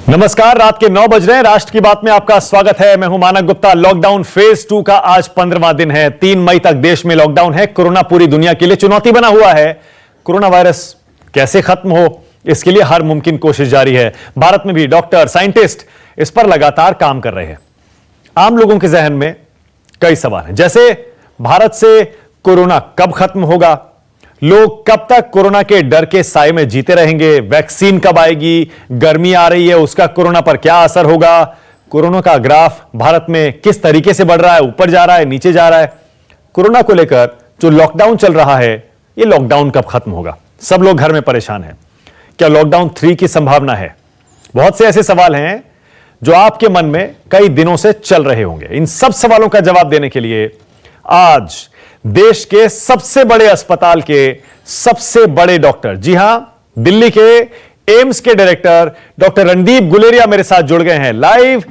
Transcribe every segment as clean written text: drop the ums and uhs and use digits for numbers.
नमस्कार, रात के 9 बज रहे हैं। राष्ट्र की बात में आपका स्वागत है। मैं हूं मानक गुप्ता। लॉकडाउन फेज 2 का आज 15वां दिन है। 3 मई तक देश में लॉकडाउन है। कोरोना पूरी दुनिया के लिए चुनौती बना हुआ है। कोरोना वायरस कैसे खत्म हो, इसके लिए हर मुमकिन कोशिश जारी है। भारत में भी डॉक्टर, साइंटिस्ट इस पर लगातार काम कर रहे हैं। आम लोगों के जहन में कई सवाल हैं, जैसे भारत से कोरोना कब खत्म होगा, लोग कब तक कोरोना के डर के साए में जीते रहेंगे, वैक्सीन कब आएगी, गर्मी आ रही है उसका कोरोना पर क्या असर होगा, कोरोना का ग्राफ भारत में किस तरीके से बढ़ रहा है, ऊपर जा रहा है, नीचे जा रहा है। कोरोना को लेकर जो लॉकडाउन चल रहा है, ये लॉकडाउन कब खत्म होगा। सब लोग घर में परेशान हैं। क्या लॉकडाउन 3 की संभावना है? बहुत से ऐसे सवाल हैं जो आपके मन में कई दिनों से चल रहे होंगे। इन सब सवालों का जवाब देने के लिए आज देश के सबसे बड़े अस्पताल के सबसे बड़े डॉक्टर, जी हां, दिल्ली के एम्स के डायरेक्टर डॉक्टर रणदीप गुलेरिया मेरे साथ जुड़ गए हैं लाइव।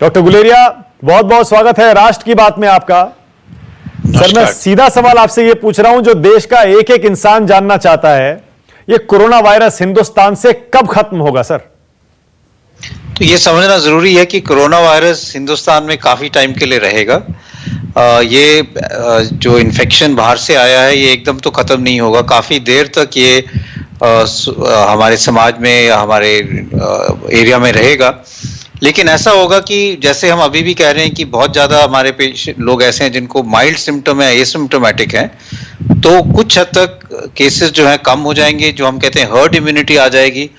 डॉक्टर गुलेरिया, बहुत बहुत स्वागत है राष्ट्र की बात में आपका। सर, मैं सीधा सवाल आपसे यह पूछ रहा हूं जो देश का एक एक इंसान जानना चाहता है, यह कोरोना वायरस हिंदुस्तान से कब खत्म होगा सर? तो ये समझना जरूरी है कि कोरोना वायरस हिंदुस्तान में काफी टाइम के लिए रहेगा। ये जो इन्फेक्शन बाहर से आया है, ये एकदम तो खत्म नहीं होगा। काफी देर तक ये हमारे समाज में या हमारे एरिया में रहेगा। लेकिन ऐसा होगा कि जैसे हम अभी भी कह रहे हैं कि बहुत ज्यादा हमारे पेशेंट लोग ऐसे हैं जिनको माइल्ड सिम्टम है, एसिम्प्टोमेटिक हैं, तो कुछ हद तक केसेस जो हैं कम हो जाएंगे, जो हम कहते हैं हर्ड इम्यूनिटी आ जाएगी,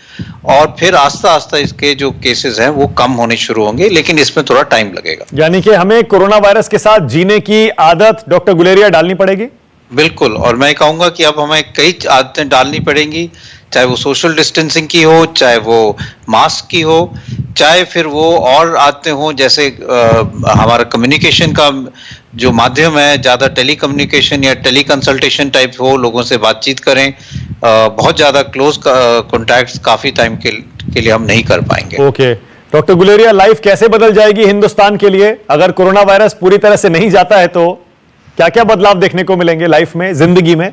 और फिर आस्ता आस्ता इसके जो केसेस हैं वो कम होने शुरू होंगे, लेकिन इसमें थोड़ा टाइम लगेगा। यानी कि हमें कोरोना वायरस के साथ जीने की आदत डॉक्टर गुलेरिया डालनी पड़ेगी? बिल्कुल, और मैं कहूंगा कि अब हमें कई आदतें डालनी पड़ेंगी, चाहे वो सोशल डिस्टेंसिंग की हो, चाहे वो मास्क की हो, चाहे फिर वो और आदतें हों, जैसे हमारा कम्युनिकेशन का जो माध्यम है, ज़्यादा टेली कम्युनिकेशन या टेली कंसल्टेशन टाइप हो, लोगों से बातचीत करें। बहुत ज़्यादा क्लोज कॉन्टैक्ट्स काफ़ी टाइम के लिए हम नहीं कर पाएंगे। ओके डॉक्टर गुलेरिया, लाइफ कैसे बदल जाएगी हिंदुस्तान के लिए अगर कोरोना वायरस पूरी तरह से नहीं जाता है? तो क्या क्या बदलाव देखने को मिलेंगे लाइफ में, जिंदगी में?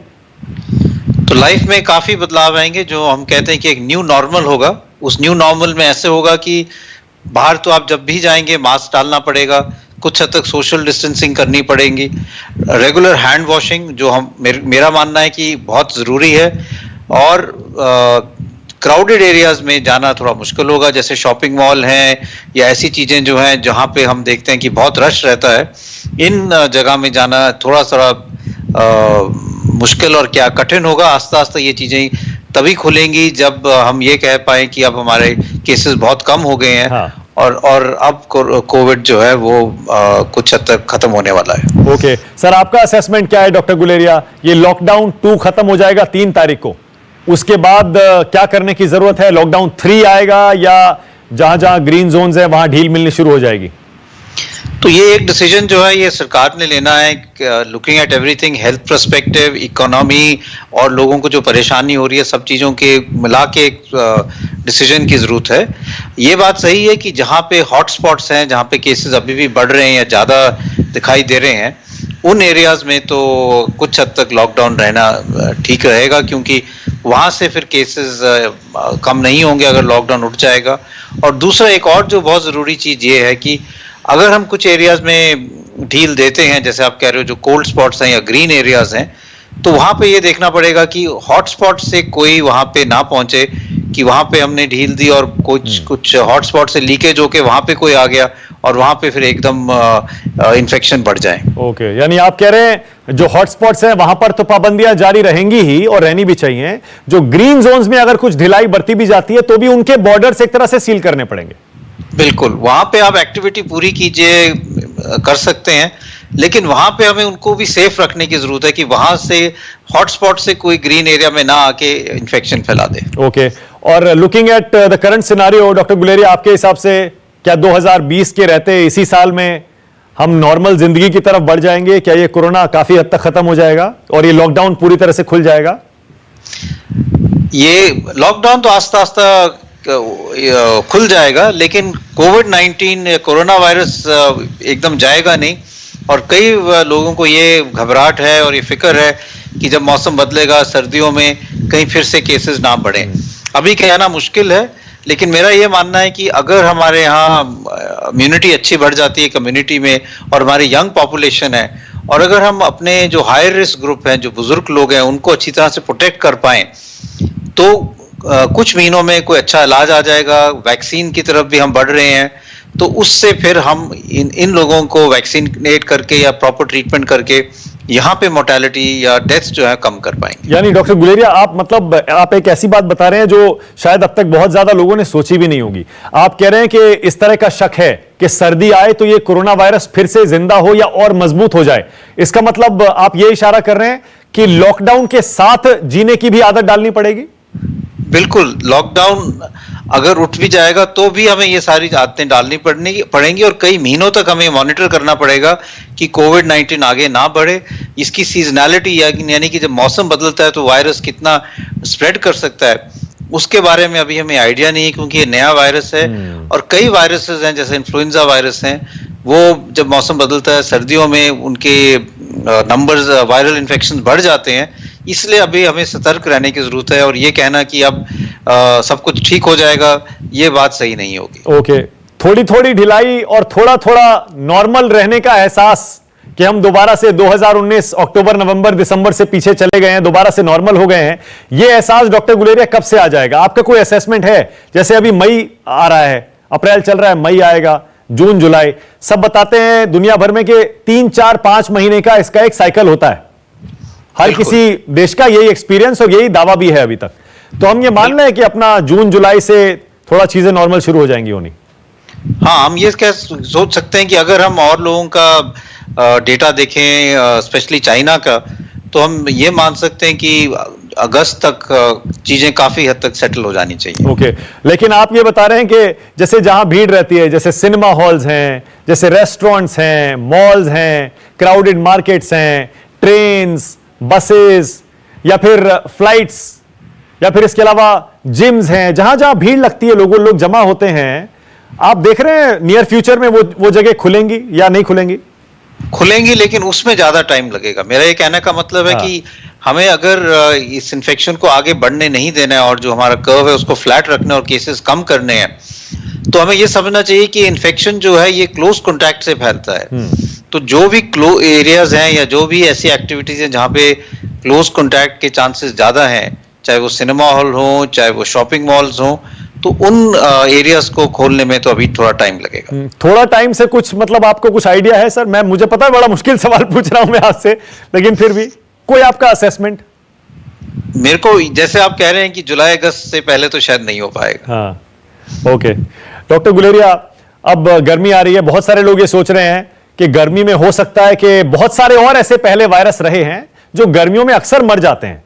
तो लाइफ में काफी बदलाव आएंगे। जो हम कहते हैं कि एक न्यू नॉर्मल होगा, उस न्यू नॉर्मल में ऐसे होगा कि बाहर तो आप जब भी जाएंगे मास्क डालना पड़ेगा, कुछ हद तक सोशल डिस्टेंसिंग करनी पड़ेगी, रेगुलर हैंड वॉशिंग जो मेरा मानना है कि बहुत ज़रूरी है, और क्राउडेड एरियाज में जाना थोड़ा मुश्किल होगा, जैसे शॉपिंग मॉल हैं या ऐसी चीज़ें जो हैं जहाँ पे हम देखते हैं कि बहुत रश रहता है, इन जगह में जाना थोड़ा मुश्किल और क्या कठिन होगा। आस्ता आस्ता ये चीज़ें तभी खुलेंगी जब हम ये कह पाएँ कि अब हमारे केसेस बहुत कम हो गए हैं। हाँ। और अब कोविड जो है वो कुछ हद तक खत्म होने वाला है। ओके सर, आपका असेसमेंट क्या है डॉक्टर गुलेरिया? ये लॉकडाउन 2 खत्म हो जाएगा 3 तारीख को, उसके बाद क्या करने की जरूरत है? लॉकडाउन 3 आएगा या जहां जहां ग्रीन जोन्स है वहां ढील मिलनी शुरू हो जाएगी? तो ये एक डिसीजन जो है ये सरकार ने लेना है, looking at everything, health perspective, economy और लोगों को जो परेशानी हो रही है, सब चीज़ों के मिला के एक डिसीजन की ज़रूरत है। ये बात सही है कि जहाँ पे हॉटस्पॉट्स हैं, जहाँ पे केसेस अभी भी बढ़ रहे हैं या ज़्यादा दिखाई दे रहे हैं, उन एरियाज़ में तो कुछ हद तक लॉकडाउन रहना ठीक रहेगा, क्योंकि वहाँ से फिर केसेस कम नहीं होंगे अगर लॉकडाउन उठ जाएगा। और दूसरा एक और जो बहुत ज़रूरी चीज़ ये है कि अगर हम कुछ एरियाज में ढील देते हैं, जैसे आप कह रहे हो जो कोल्ड स्पॉट्स हैं या ग्रीन एरियाज हैं, तो वहाँ पे ये देखना पड़ेगा कि हॉटस्पॉट से कोई वहाँ पे ना पहुँचे, कि वहाँ पे हमने ढील दी और कुछ हॉटस्पॉट से लीकेज होके वहाँ पे कोई आ गया और वहाँ पे फिर एकदम इन्फेक्शन बढ़ जाए। ओके, यानी आप कह रहे हैं जो हॉटस्पॉट्स हैं वहां पर तो पाबंदियां जारी रहेंगी ही और रहनी भी चाहिए, जो ग्रीन जोन्स में अगर कुछ ढिलाई बरती भी जाती है तो भी उनके बॉर्डर्स एक तरह से सील करने पड़ेंगे। बिल्कुल, वहां पे आप एक्टिविटी पूरी कीजिए, कर सकते हैं, लेकिन वहां पे हमें उनको भी सेफ रखने की जरूरत है कि वहां से हॉटस्पॉट से कोई ग्रीन एरिया में ना आके इन्फेक्शन फैला दे। ओके, और looking at the current scenario doctor Guleria, आपके हिसाब से क्या 2020 के रहते इसी साल में हम नॉर्मल जिंदगी की तरफ बढ़ जाएंगे? क्या ये कोरोना काफी हद तक खत्म हो जाएगा और ये लॉकडाउन पूरी तरह से खुल जाएगा? ये लॉकडाउन तो आस्ता आस्ता खुल जाएगा, लेकिन कोविड-19 कोरोना वायरस एकदम जाएगा नहीं। और कई लोगों को ये घबराहट है और ये फिक्र है कि जब मौसम बदलेगा सर्दियों में कहीं फिर से केसेस ना बढ़ें। अभी कहना मुश्किल है, लेकिन मेरा ये मानना है कि अगर हमारे यहाँ इम्यूनिटी अच्छी बढ़ जाती है कम्युनिटी में, और हमारी यंग पॉपुलेशन है, और अगर हम अपने जो हायर रिस्क ग्रुप हैं, जो बुजुर्ग लोग हैं, उनको अच्छी तरह से प्रोटेक्ट कर पाएं, तो कुछ महीनों में कोई अच्छा इलाज आ जाएगा। वैक्सीन की तरफ भी हम बढ़ रहे हैं, तो उससे फिर हम इन लोगों को वैक्सीनेट करके या प्रॉपर ट्रीटमेंट करके यहाँ पे मोर्टेलिटी या डेथ्स जो है कम कर पाएंगे। यानी डॉक्टर गुलेरिया, आप एक ऐसी बात बता रहे हैं जो शायद अब तक बहुत ज्यादा लोगों ने सोची भी नहीं होगी। आप कह रहे हैं कि इस तरह का शक है कि सर्दी आए तो ये कोरोना वायरस फिर से जिंदा हो या और मजबूत हो जाए। इसका मतलब आप ये इशारा कर रहे हैं कि लॉकडाउन के साथ जीने की भी आदत डालनी पड़ेगी? बिल्कुल, लॉकडाउन अगर उठ भी जाएगा तो भी हमें ये सारी आदतें डालनी पड़ेंगी, और कई महीनों तक हमें मॉनिटर करना पड़ेगा कि कोविड-19 आगे ना बढ़े। इसकी सीजनैलिटी यानी कि जब मौसम बदलता है तो वायरस कितना स्प्रेड कर सकता है, उसके बारे में अभी हमें आइडिया नहीं है, क्योंकि ये नया वायरस है। और कई वायरसेस हैं, जैसे इन्फ्लुएंजा वायरस हैं, वो जब मौसम बदलता है सर्दियों में उनके नंबर्स, वायरल इन्फेक्शन बढ़ जाते हैं। इसलिए अभी हमें सतर्क रहने की जरूरत है, और ये कहना कि अब सब कुछ ठीक हो जाएगा, ये बात सही नहीं होगी। ओके, थोड़ी थोड़ी ढिलाई और थोड़ा थोड़ा नॉर्मल रहने का एहसास कि हम दोबारा से 2019 अक्टूबर, नवंबर, दिसंबर से पीछे चले गए हैं, दोबारा से नॉर्मल हो गए हैं, ये एहसास डॉक्टर गुलेरिया कब से आ जाएगा? आपका कोई असेसमेंट है? जैसे अभी मई आ रहा है, अप्रैल चल रहा है, मई आएगा, जून, जुलाई, सब बताते हैं दुनिया भर में कि 3, 4, 5 महीने का इसका एक साइकिल होता है। हर किसी देश का यही एक्सपीरियंस और यही दावा भी है अभी तक। तो हम ये मान रहे हैं कि अपना जून जुलाई से थोड़ा चीजें नॉर्मल शुरू हो जाएंगी होनी। हाँ, हम ये सोच सकते हैं कि अगर हम और लोगों का डेटा देखें, स्पेशली चाइना का, तो हम ये मान सकते हैं कि अगस्त तक चीजें काफी हद तक सेटल हो जानी चाहिए। ओके, लेकिन आप ये बता रहे हैं कि जैसे जहां भीड़ रहती है, जैसे सिनेमा हॉल्स हैं, जैसे रेस्टोरेंट्स हैं, मॉल्स हैं, क्राउडेड मार्केट्स हैं, ट्रेन्स, बसेस या फिर फ्लाइट्स, या फिर इसके अलावा जिम्स हैं, जहां जहां भीड़ लगती है, लोग जमा होते हैं, आप देख रहे हैं नियर फ्यूचर में वो जगह खुलेंगी या नहीं खुलेंगी? खुलेंगी, लेकिन उसमें ज्यादा टाइम लगेगा। मेरा ये कहने का मतलब है कि हमें अगर इस इन्फेक्शन को आगे बढ़ने नहीं देना है, और जो हमारा कर्व है उसको फ्लैट रखना और केसेस कम करने हैं, तो हमें यह समझना चाहिए कि इन्फेक्शन जो है ये क्लोज कॉन्टैक्ट से फैलता है। तो जो भी एरियाज हैं या जो भी ऐसी एक्टिविटीज हैं जहां पे क्लोज कॉन्टैक्ट के चांसेस ज्यादा हैं, चाहे वो सिनेमा हॉल हो, चाहे वो शॉपिंग मॉल्स हो, तो उन एरियाज को खोलने में तो अभी थोड़ा टाइम लगेगा। थोड़ा टाइम से कुछ मतलब आपको कुछ आइडिया है सर? मुझे पता है बड़ा मुश्किल सवाल पूछ रहा हूं मैं आपसे, लेकिन फिर भी कोई आपका असेसमेंट? मेरे को जैसे आप कह रहे हैं कि जुलाई अगस्त से पहले तो शायद नहीं हो पाएगा। हाँ, ओके। डॉक्टर गुलेरिया, अब गर्मी आ रही है, बहुत सारे लोग ये सोच रहे हैं कि गर्मी में हो सकता है कि बहुत सारे और ऐसे पहले वायरस रहे हैं जो गर्मियों में अक्सर मर जाते हैं।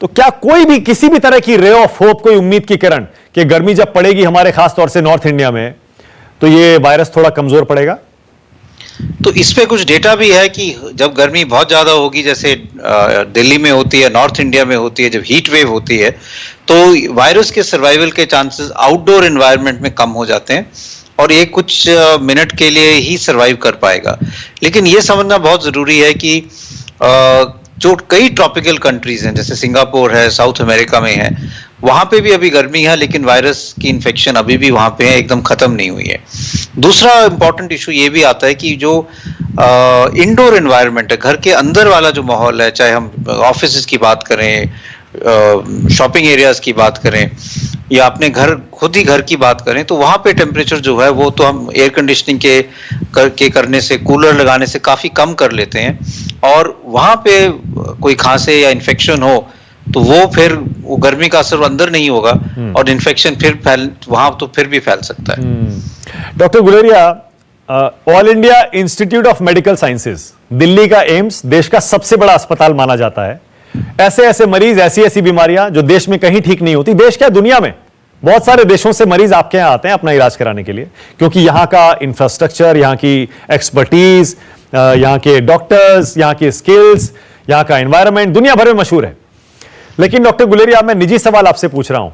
तो क्या कोई भी किसी भी तरह की रे ऑफ होप, कोई उम्मीद की किरण कि गर्मी जब पड़ेगी हमारे खास तौर से नॉर्थ इंडिया में, तो ये वायरस थोड़ा कमजोर पड़ेगा? तो इस पे कुछ डेटा भी है कि जब गर्मी बहुत ज्यादा होगी, जैसे दिल्ली में होती है, नॉर्थ इंडिया में होती है, जब हीट वेव होती है, तो वायरस के सर्वाइवल के चांसेस आउटडोर एनवायरनमेंट में कम हो जाते हैं, और ये कुछ मिनट के लिए ही सर्वाइव कर पाएगा। लेकिन ये समझना बहुत जरूरी है कि जो कई ट्रॉपिकल कंट्रीज हैं, जैसे सिंगापुर है, साउथ अमेरिका में है, वहां पे भी अभी गर्मी है, लेकिन वायरस की इन्फेक्शन अभी भी वहां पे है, एकदम खत्म नहीं हुई है। दूसरा इंपॉर्टेंट इशू ये भी आता है कि जो इंडोर एनवायरनमेंट है, घर के अंदर वाला जो माहौल है, चाहे हम ऑफिस की बात करें, शॉपिंग एरियाज की बात करें, या अपने खुद ही घर की बात करें, तो वहां पे टेम्परेचर जो है वो तो हम एयर कंडीशनिंग के करने से, कूलर लगाने से काफी कम कर लेते हैं, और वहां पे कोई खांसे या इन्फेक्शन हो तो वो गर्मी का असर अंदर नहीं होगा, और इन्फेक्शन फिर वहां तो फिर भी फैल सकता है। Doctor Guleria, all India institute of medical sciences, Delhi का एम्स, देश का सबसे बड़ा अस्पताल माना जाता है। ऐसे ऐसे मरीज, ऐसी ऐसी बीमारियां जो देश में कहीं ठीक नहीं होती, देश क्या दुनिया में बहुत सारे देशों से मरीज आपके यहां आते हैं अपना इलाज कराने के लिए, क्योंकि यहां का इंफ्रास्ट्रक्चर, यहां की एक्सपर्टीज, यहां के डॉक्टर्स, यहां की स्किल्स, यहां का एनवायरनमेंट दुनिया भर में मशहूर है। लेकिन डॉक्टर गुलेरिया, मैं निजी सवाल आपसे पूछ रहा हूं,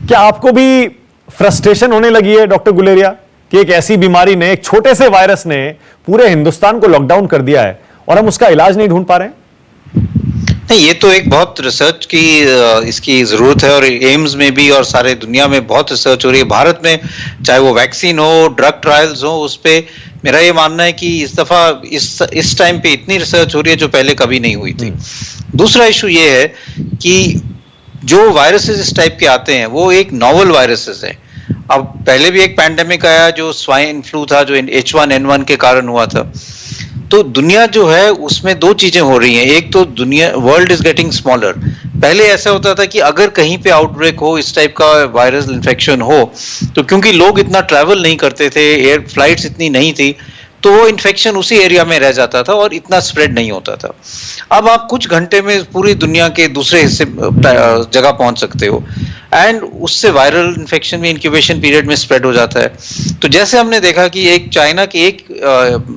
क्या आपको भी फ्रस्ट्रेशन होने लगी है डॉक्टर गुलेरिया कि एक ऐसी बीमारी ने, एक छोटे से वायरस ने पूरे हिंदुस्तान को लॉकडाउन कर दिया है और हम उसका इलाज नहीं ढूंढ पा रहे हैं? नहीं, ये तो एक बहुत रिसर्च की इसकी जरूरत है, और एम्स में भी और सारे दुनिया में बहुत रिसर्च हो रही है। भारत में चाहे वो वैक्सीन हो, ड्रग ट्रायल्स हो, उस पे मेरा ये मानना है कि इस दफा इस टाइम पे इतनी रिसर्च हो रही है जो पहले कभी नहीं हुई थी। दूसरा इशू ये है कि जो वायरसेस इस टाइप के आते हैं वो एक नॉवल वायरसेस है। अब पहले भी एक पैंडेमिक आया जो स्वाइन फ्लू था, जो H1N1 के कारण हुआ था। तो दुनिया जो है उसमें दो चीजें हो रही हैं। एक तो दुनिया, वर्ल्ड इज गेटिंग स्मॉलर। पहले ऐसा होता था कि अगर कहीं पे आउटब्रेक हो, इस टाइप का वायरल इन्फेक्शन हो, तो क्योंकि लोग इतना ट्रैवल नहीं करते थे, एयर फ्लाइट्स इतनी नहीं थी, तो वो इन्फेक्शन उसी एरिया में रह जाता था और इतना स्प्रेड नहीं होता था। अब आप कुछ घंटे में पूरी दुनिया के दूसरे हिस्से जगह पहुंच सकते हो, एंड उससे वायरल इन्फेक्शन में इंक्यूबेशन पीरियड में स्प्रेड हो जाता है। तो जैसे हमने देखा कि एक चाइना के एक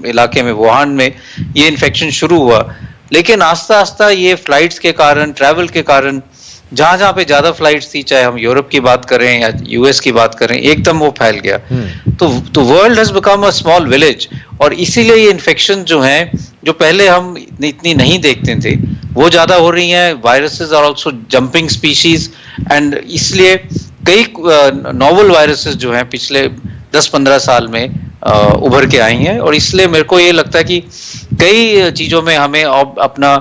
इलाके में, वुहान में ये इन्फेक्शन शुरू हुआ, लेकिन आस्ता आस्ता ये फ्लाइट्स के कारण, ट्रैवल के कारण, जहां जहां पे ज्यादा फ्लाइट्स थी, चाहे हम यूरोप की बात करें या यूएस की बात करें, एकदम वो फैल गया। तो world has become a small village, और इसीलिए ये इन्फेक्शन जो हैं, जो पहले हम इतनी नहीं देखते थे, वो ज्यादा हो रही हैं। Viruses are also jumping species, and इसलिए कई नोवेल वायरसेस जो हैं पिछले 10-15 साल में उभर के आई हैं, और इसलिए मेरे को ये लगता है कि कई चीजों में हमें अपना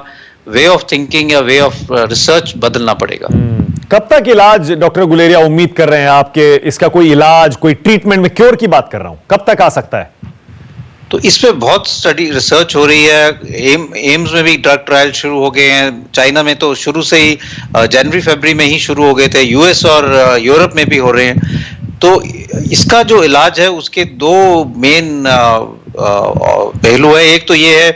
वे ऑफ थिंकिंग या वे ऑफ रिसर्च बदलना पड़ेगा। कब तक इलाज, डॉक्टर गुलेरिया, उम्मीद कर रहे हैं आपके इसका कोई इलाज, कोई ट्रीटमेंट, में क्योर की बात कर रहा हूं, कब तक आ सकता है? तो इस पे बहुत स्टडी रिसर्च हो रही है। एम्स में भी ड्रग ट्रायल शुरू हो गए हैं। चाइना में तो शुरू से ही जनवरी-फरवरी में ही शुरू हो गए थे। यूएस और यूरोप में भी हो रहे हैं। तो इसका जो इलाज है उसके दो मेन पहलू है। एक तो ये है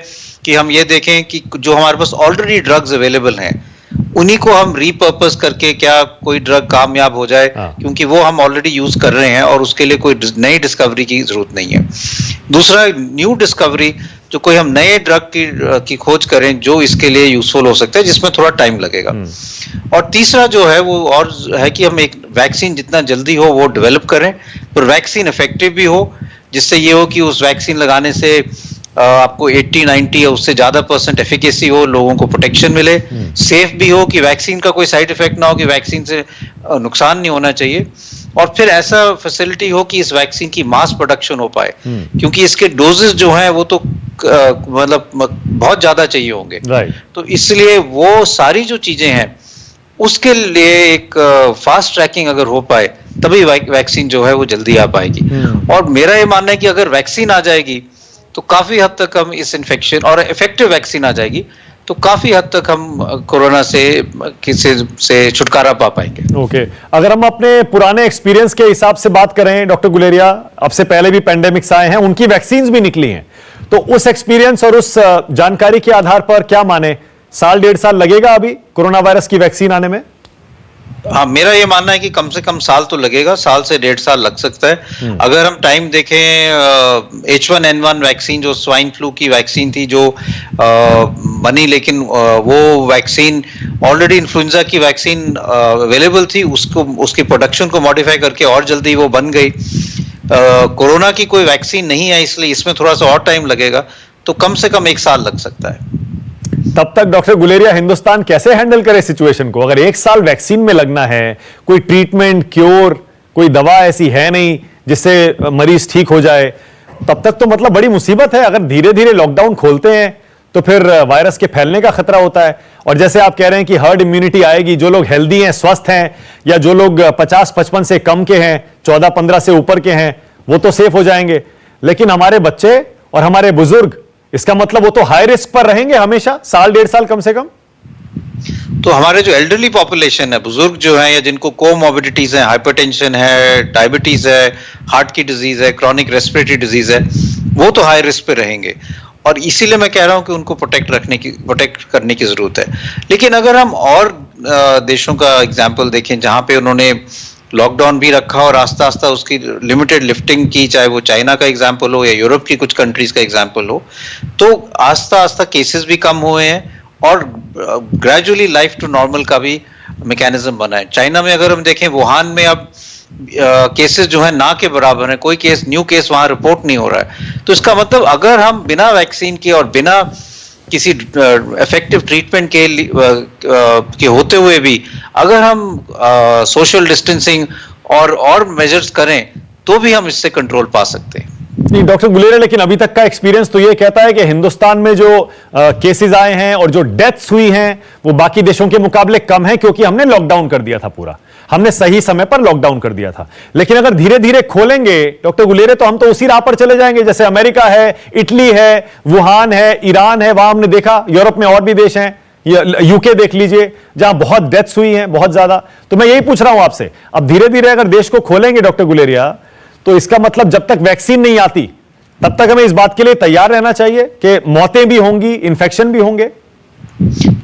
कि हम ये देखें कि जो हमारे पास ऑलरेडी ड्रग्स अवेलेबल हैं, उन्हीं को हम रीपर्पस करके क्या कोई ड्रग कामयाब हो जाए, क्योंकि वो हम ऑलरेडी यूज कर रहे हैं और उसके लिए कोई नई डिस्कवरी की जरूरत नहीं है। दूसरा, न्यू डिस्कवरी, जो कोई हम नए ड्रग की खोज करें जो इसके लिए यूजफुल हो सकता है, जिसमें थोड़ा टाइम लगेगा। और तीसरा जो है वो और है कि हम एक वैक्सीन जितना जल्दी हो वो डेवलप करें, पर वैक्सीन इफेक्टिव भी हो, जिससे ये हो कि उस वैक्सीन लगाने से आपको 80-90 या उससे ज्यादा % एफिकेसी हो, लोगों को प्रोटेक्शन मिले, सेफ भी हो, कि वैक्सीन का कोई साइड इफेक्ट ना हो, कि वैक्सीन से नुकसान नहीं होना चाहिए, और फिर ऐसा फैसिलिटी हो कि इस वैक्सीन की मास प्रोडक्शन हो पाए, क्योंकि इसके डोजेस जो हैं वो तो मतलब बहुत ज्यादा चाहिए होंगे। तो इसलिए वो सारी जो चीजें हैं उसके लिए एक फास्ट ट्रैकिंग अगर हो पाए, तभी वैक्सीन जो है वो जल्दी आ पाएगी। और मेरा ये मानना है कि अगर वैक्सीन आ जाएगी तो काफी हद तक हम इस इन्फेक्शन, और इफेक्टिव वैक्सीन आ जाएगी तो काफी हद तक हम कोरोना से छुटकारा पा पाएंगे। ओके, अगर हम अपने पुराने एक्सपीरियंस के हिसाब से बात करें डॉक्टर गुलेरिया, अब से पहले भी पेंडेमिक्स आए हैं, उनकी वैक्सीन भी निकली हैं, तो उस एक्सपीरियंस और उस जानकारी के आधार पर क्या माने, साल 1.5 साल लगेगा अभी कोरोना वायरस की वैक्सीन आने में? हाँ, मेरा ये मानना है कि कम से कम साल तो लगेगा, साल से 1.5 साल लग सकता है। अगर हम टाइम देखें, H1N1 वैक्सीन जो स्वाइन फ्लू की वैक्सीन थी, जो बनी, लेकिन वो वैक्सीन ऑलरेडी इन्फ्लुएंजा की वैक्सीन अवेलेबल थी, उसकी प्रोडक्शन को मॉडिफाई करके और जल्दी वो बन गई। कोरोना की कोई वैक्सीन नहीं है, इसलिए इसमें थोड़ा सा और टाइम लगेगा, तो कम से कम 1 साल लग सकता है। तब तक डॉक्टर गुलेरिया, हिंदुस्तान कैसे हैंडल करे सिचुएशन को? अगर 1 साल वैक्सीन में लगना है, कोई ट्रीटमेंट, क्योर, कोई दवा ऐसी है नहीं जिससे मरीज ठीक हो जाए, तब तक तो मतलब बड़ी मुसीबत है। अगर धीरे धीरे लॉकडाउन खोलते हैं तो फिर वायरस के फैलने का खतरा होता है। और जैसे आप कह रहे हैं कि हर्ड इम्यूनिटी आएगी, जो लोग हेल्दी हैं, स्वस्थ हैं, या जो लोग 50-55 से कम के हैं, 14-15 से ऊपर के हैं, वो तो सेफ हो जाएंगे, लेकिन हमारे बच्चे और हमारे बुजुर्ग, इसका मतलब वो तो हाई रिस्क पर रहेंगे हमेशा, साल 1.5 साल कम से कम। तो हमारे जो एल्डरली पॉपुलेशन है, बुजुर्ग जो है, या जिनको कोमॉर्बिडिटीज है, हाइपरटेंशन है, डायबिटीज है, हार्ट की डिजीज है, क्रॉनिक रेस्पिरेटरी डिजीज है, वो तो हाई रिस्क पे रहेंगे, और इसीलिए मैं कह रहा हूं कि उनको प्रोटेक्ट करने की जरूरत है। लेकिन अगर हम और देशों का एग्जाम्पल देखें जहां पे उन्होंने लॉकडाउन भी रखा और आस्ता आस्ता उसकी लिमिटेड लिफ्टिंग की, चाहे वो चाइना का एग्जाम्पल हो या यूरोप की कुछ कंट्रीज का एग्जाम्पल हो, तो आस्ता आस्ता केसेस भी कम हुए हैं और ग्रेजुअली लाइफ टू नॉर्मल का भी मैकेनिज्म बना है। चाइना में अगर हम देखें, वुहान में अब केसेस जो है ना के बराबर है, कोई न्यू केस वहां रिपोर्ट नहीं हो रहा है। तो इसका मतलब अगर हम बिना वैक्सीन के और बिना किसी इफेक्टिव ट्रीटमेंट के होते हुए भी अगर हम सोशल डिस्टेंसिंग और मेजर्स करें तो भी हम इससे कंट्रोल पा सकते हैं। नहीं डॉक्टर गुलेरिया, लेकिन अभी तक का एक्सपीरियंस तो ये कहता है कि हिंदुस्तान में जो केसेस आए हैं और जो डेथ्स हुई हैं वो बाकी देशों के मुकाबले कम है, क्योंकि हमने लॉकडाउन कर दिया था पूरा, हमने सही समय पर लॉकडाउन कर दिया था। लेकिन अगर धीरे धीरे खोलेंगे डॉक्टर गुलेरिया तो हम तो उसी राह पर चले जाएंगे जैसे अमेरिका है, इटली है, वुहान है, ईरान है, वहां हमने देखा, यूरोप में और भी देश हैं, यूके देख लीजिए जहां बहुत डेथ्स हुई हैं, बहुत ज्यादा। तो मैं यही पूछ रहा हूं आपसे, अब धीरे धीरे अगर देश को खोलेंगे डॉक्टर गुलेरिया, तो इसका मतलब जब तक वैक्सीन नहीं आती तब तक हमें इस बात के लिए तैयार रहना चाहिए कि मौतें भी होंगी, इन्फेक्शन भी होंगे।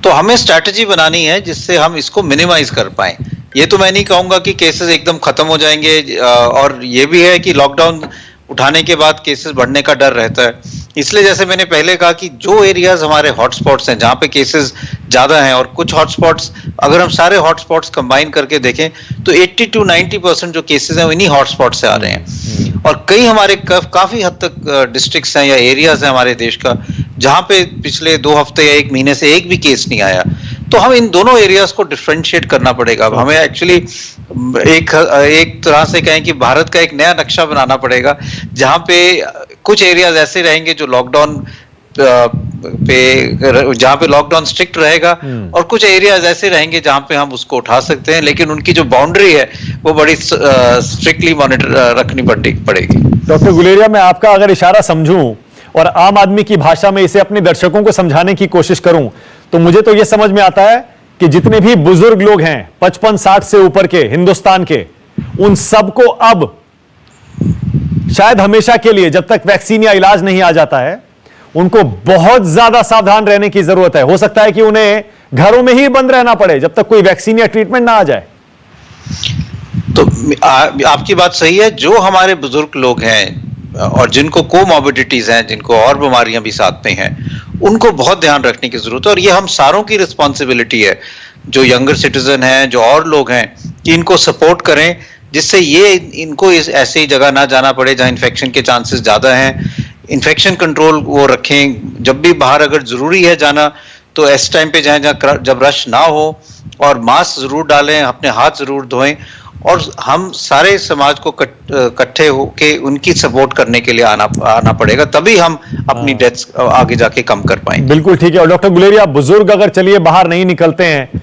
तो हमें स्ट्रैटेजी बनानी है जिससे हम इसको मिनिमाइज कर पाएं। ये तो मैं नहीं कहूंगा कि केसेस एकदम खत्म हो जाएंगे, और ये भी है कि लॉकडाउन उठाने के बाद केसेस बढ़ने का डर रहता है। इसलिए जैसे मैंने पहले कहा कि जो एरियाज हमारे हॉटस्पॉट्स हैं जहां पे केसेस ज्यादा हैं, और कुछ हॉटस्पॉट्स अगर हम सारे हॉटस्पॉट्स कंबाइन करके देखें तो 80 to 90% जो केसेस हैं इन्हीं हॉटस्पॉट से आ रहे हैं। और कई हमारे काफी हद तक डिस्ट्रिक्ट्स हैं या एरियाज हैं हमारे देश का जहां पे पिछले 2 हफ्ते या 1 महीने से एक भी केस नहीं आया। तो हम इन दोनों एरियाज को डिफरेंशिएट करना पड़ेगा। हमें एक्चुअली एक तरह से कहें कि भारत का एक नया नक्शा बनाना पड़ेगा जहां पे कुछ एरियाज ऐसे रहेंगे जो लॉकडाउन जहां पे लॉकडाउन स्ट्रिक्ट रहेगा, और कुछ एरियाज ऐसे रहेंगे जहां पे हम उसको उठा सकते हैं, लेकिन उनकी जो बाउंड्री है वो बड़ी स्ट्रिक्टली मॉनिटर रखनी पड़ेगी। डॉक्टर गुलेरिया, मैं आपका अगर इशारा समझूं और आम आदमी की भाषा में इसे अपने दर्शकों को समझाने की कोशिश करूं तो मुझे तो यह समझ में आता है कि जितने भी बुजुर्ग लोग हैं 55-60 से ऊपर के हिंदुस्तान के, उन सबको अब शायद हमेशा के लिए, जब तक वैक्सीन या इलाज नहीं आ जाता है, उनको बहुत ज्यादा सावधान रहने की जरूरत है। हो सकता है कि उन्हें घरों में ही बंद रहना पड़े जब तक कोई वैक्सीन या ट्रीटमेंट ना आ जाए। तो आपकी बात सही है। जो हमारे बुजुर्ग लोग हैं और जिनको कोमॉर्बिडिटीज हैं, जिनको और बीमारियां भी साथ में हैं, उनको बहुत ध्यान रखने की जरूरत है। और ये हम सारों की रिस्पॉन्सिबिलिटी है, जो यंगर सिटीजन हैं, जो और लोग हैं, कि इनको सपोर्ट करें जिससे ये इनको ऐसे ही जगह ना जाना पड़े जहां इन्फेक्शन के चांसेस ज्यादा हैं। इन्फेक्शन कंट्रोल वो रखें। जब भी बाहर अगर जरूरी है जाना तो इस टाइम पे जाएं जब रश ना हो, और मास्क जरूर डालें, अपने हाथ जरूर धोएं, और हम सारे समाज को इकट्ठे होके उनकी सपोर्ट करने के लिए आना पड़ेगा, तभी हम अपनी डेथ्स आगे जाके कम कर पाएंगे। बिल्कुल ठीक है। और डॉक्टर गुलेरिया, बुजुर्ग अगर चलिए बाहर नहीं निकलते हैं,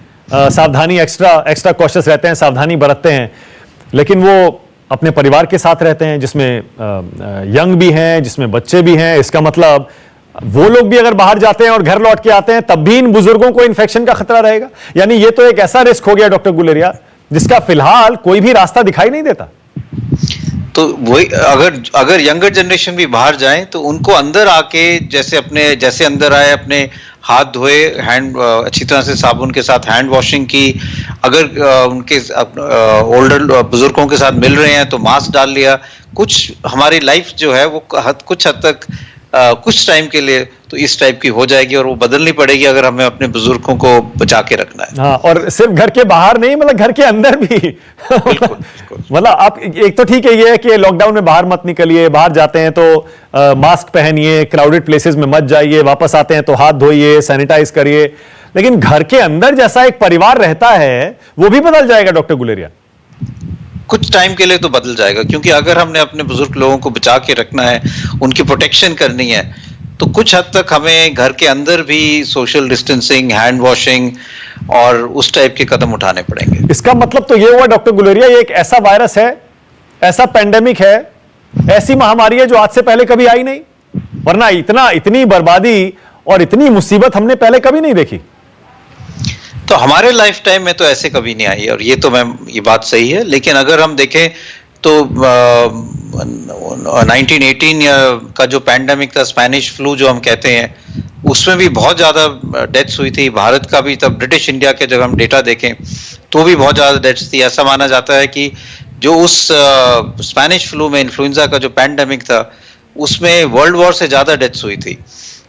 सावधानी एक्स्ट्रा कॉशियस रहते हैं, सावधानी बरतते हैं, लेकिन वो अपने परिवार के साथ रहते हैं जिसमें यंग भी हैं, जिसमें बच्चे भी हैं, इसका मतलब वो लोग भी अगर बाहर जाते हैं और घर लौट के आते हैं तब भी इन बुजुर्गों को इन्फेक्शन का खतरा रहेगा। यानी ये तो एक ऐसा रिस्क हो गया डॉक्टर गुलेरिया जिसका फिलहाल कोई भी रास्ता दिखाई नहीं देता। तो वही अगर यंगर जनरेशन भी बाहर जाए तो उनको अंदर आके जैसे अंदर आए, अपने हाथ धोए, अच्छी तरह से साबुन के साथ हैंड वॉशिंग की, अगर उनके ओल्डर बुजुर्गों के साथ मिल रहे हैं तो मास्क डाल लिया। कुछ हमारी लाइफ जो है वो कुछ हद तक कुछ टाइम के लिए तो इस टाइप की हो जाएगी, और वो बदलनी पड़ेगी अगर हमें अपने बुजुर्गों को बचा के रखना है। हाँ, और सिर्फ घर के बाहर नहीं, मतलब घर के अंदर भी। बिल्कुल। मतलब आप एक तो ठीक है ये है कि लॉकडाउन में बाहर मत निकलिए, बाहर जाते हैं तो मास्क पहनिए, क्राउडेड प्लेसेस में मत जाइए, वापस आते हैं तो हाथ धोइए, सैनिटाइज करिए, लेकिन घर के अंदर जैसा एक परिवार रहता है वो भी बदल जाएगा डॉक्टर गुलेरिया। कुछ टाइम के लिए तो बदल जाएगा, क्योंकि अगर हमने अपने बुजुर्ग लोगों को बचा के रखना है, उनकी प्रोटेक्शन करनी है, तो कुछ हद तक हमें घर के अंदर भी सोशल डिस्टेंसिंग, हैंड वॉशिंग और उस टाइप के कदम उठाने पड़ेंगे। इसका मतलब तो ये हुआ डॉक्टर गुलेरिया, ये एक ऐसा वायरस है, ऐसा पेंडेमिक है, ऐसी महामारी है जो आज से पहले कभी आई नहीं, वरना इतनी बर्बादी और इतनी मुसीबत हमने पहले कभी नहीं देखी। तो हमारे लाइफ टाइम में तो ऐसे कभी नहीं आई, और ये बात सही है। लेकिन अगर हम देखें तो 1918 का जो पैंडेमिक था, स्पेनिश फ्लू जो हम कहते हैं, उसमें भी बहुत ज्यादा डेथ्स हुई थी। भारत का भी तब ब्रिटिश इंडिया के जब हम डेटा देखें तो भी बहुत ज्यादा डेथ्स थी। ऐसा माना जाता है कि जो उस स्पेनिश फ्लू में, इन्फ्लुएंजा का जो पैंडेमिक था, उसमें वर्ल्ड वॉर से ज्यादा डेथ्स हुई थी।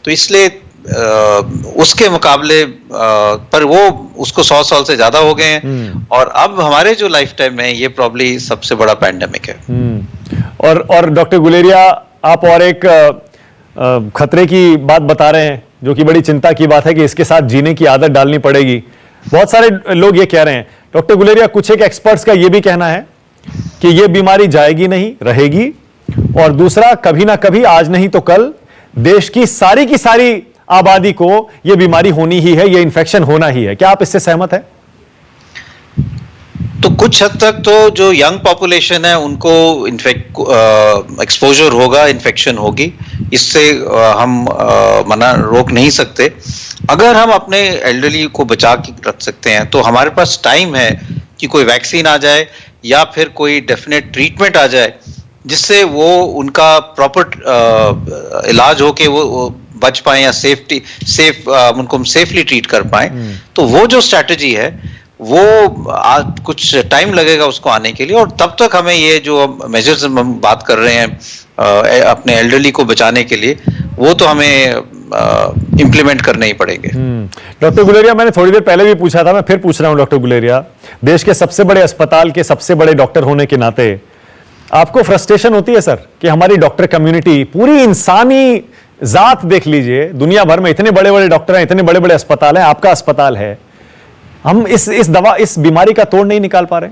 तो इसलिए उसके मुकाबले पर वो उसको 100 साल से ज्यादा हो गए हैं, और अब हमारे जो लाइफ टाइम में ये प्रॉब्ली सबसे बड़ा पैंडेमिक है। और डॉक्टर गुलेरिया, आप और एक खतरे की बात बता रहे हैं जो कि बड़ी चिंता की बात है कि इसके साथ जीने की आदत डालनी पड़ेगी। बहुत सारे लोग ये कह रहे हैं। डॉक्टर गुलेरिया, कुछ एक एक्सपर्ट्स का यह भी कहना है कि यह बीमारी जाएगी नहीं, रहेगी, और दूसरा, कभी ना कभी, आज नहीं तो कल, देश की सारी आबादी को यह बीमारी होनी ही है, यह इंफेक्शन होना ही है। क्या आप इससे सहमत हैं? तो कुछ हद तक तो जो यंग पॉपुलेशन है उनको एक्सपोजर होगा, इन्फेक्शन होगी, इससे हम रोक नहीं सकते। अगर हम अपने एल्डरली को बचा के रख सकते हैं तो हमारे पास टाइम है कि कोई वैक्सीन आ जाए या फिर कोई डेफिनेट ट्रीटमेंट आ जाए जिससे वो उनका प्रॉपर इलाज हो के वो बच पाए या उनको हम सेफली ट्रीट कर पाए। तो वो जो स्ट्रैटेजी है वो कुछ टाइम लगेगा उसको आने के लिए, और तब तक हमें ये जो मेजर्स हम बात कर रहे हैं अपने एल्डरली को बचाने के लिए, वो तो हमें इंप्लीमेंट करने ही पड़ेंगे। डॉक्टर गुलेरिया, मैंने थोड़ी देर पहले भी पूछा था, मैं फिर पूछ रहा हूं डॉक्टर गुलेरिया, देश के सबसे बड़े अस्पताल के सबसे बड़े डॉक्टर होने के नाते आपको फ्रस्ट्रेशन होती है सर कि हमारी डॉक्टर कम्युनिटी, पूरी इंसानी जात देख लीजिए, दुनिया भर में इतने बड़े बड़े डॉक्टर हैं, इतने बड़े बड़े अस्पताल हैं, आपका अस्पताल है, हम इस बीमारी का तोड़ नहीं निकाल पा रहे?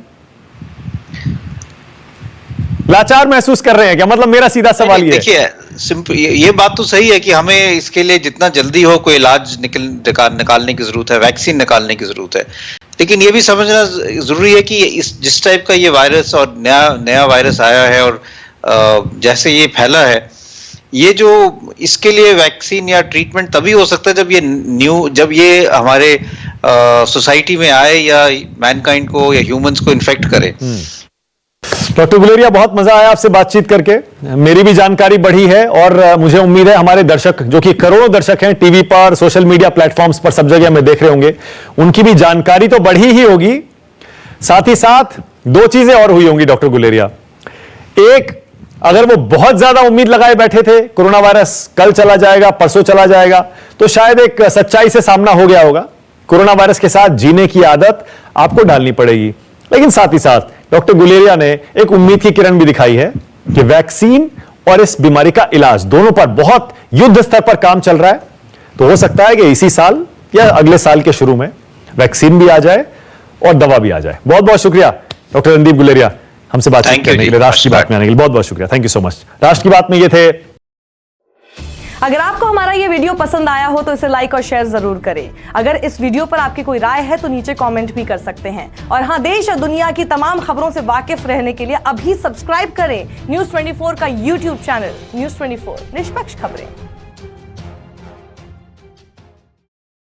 लाचार महसूस कर रहे हैं क्या? मतलब मेरा सीधा सवाल ये है। देखिए, ये बात तो सही है कि हमें इसके लिए जितना जल्दी हो कोई इलाज निकालने की जरूरत है, वैक्सीन निकालने की जरूरत है, लेकिन ये भी समझना जरूरी है कि जिस टाइप का ये वायरस और नया वायरस आया है और जैसे ये फैला है, ये जो इसके लिए वैक्सीन या ट्रीटमेंट तभी हो सकता है जब ये हमारे सोसाइटी में आए या मैनकाइंड को या ह्यूमंस को इन्फेक्ट करे। डॉक्टर गुलेरिया, बहुत मजा आया आपसे बातचीत करके, मेरी भी जानकारी बढ़ी है, और मुझे उम्मीद है हमारे दर्शक, जो कि करोड़ों दर्शक हैं टीवी पर, सोशल मीडिया प्लेटफॉर्म्स पर, सब जगह में देख रहे होंगे, उनकी भी जानकारी तो बढ़ी ही होगी। साथ ही साथ दो चीजें और हुई होंगी डॉक्टर गुलेरिया। एक, अगर वो बहुत ज्यादा उम्मीद लगाए बैठे थे कोरोना वायरस कल चला जाएगा, परसों चला जाएगा, तो शायद एक सच्चाई से सामना हो गया होगा। कोरोना वायरस के साथ जीने की आदत आपको डालनी पड़ेगी। लेकिन साथ ही साथ डॉक्टर गुलेरिया ने एक उम्मीद की किरण भी दिखाई है कि वैक्सीन और इस बीमारी का इलाज, दोनों पर बहुत युद्ध स्तर पर काम चल रहा है। तो हो सकता है कि इसी साल या अगले साल के शुरू में वैक्सीन भी आ जाए और दवा भी आ जाए। बहुत बहुत शुक्रिया डॉक्टर रणदीप गुलेरिया, हमसे बातचीत करने के लिए, राष्ट्र की बात में आने के लिए बहुत बहुत शुक्रिया। Thank you so much. राष्ट्र की बात में ये थे। अगर आपको हमारा ये वीडियो पसंद आया हो तो इसे लाइक और शेयर जरूर करें। अगर इस वीडियो पर आपकी कोई राय है तो नीचे कमेंट भी कर सकते हैं। और हाँ, देश और दुनिया की तमाम खबरों से वाकिफ रहने के लिए अभी सब्सक्राइब करें न्यूज़ 24 का YouTube चैनल। न्यूज़ 24, निष्पक्ष खबरें।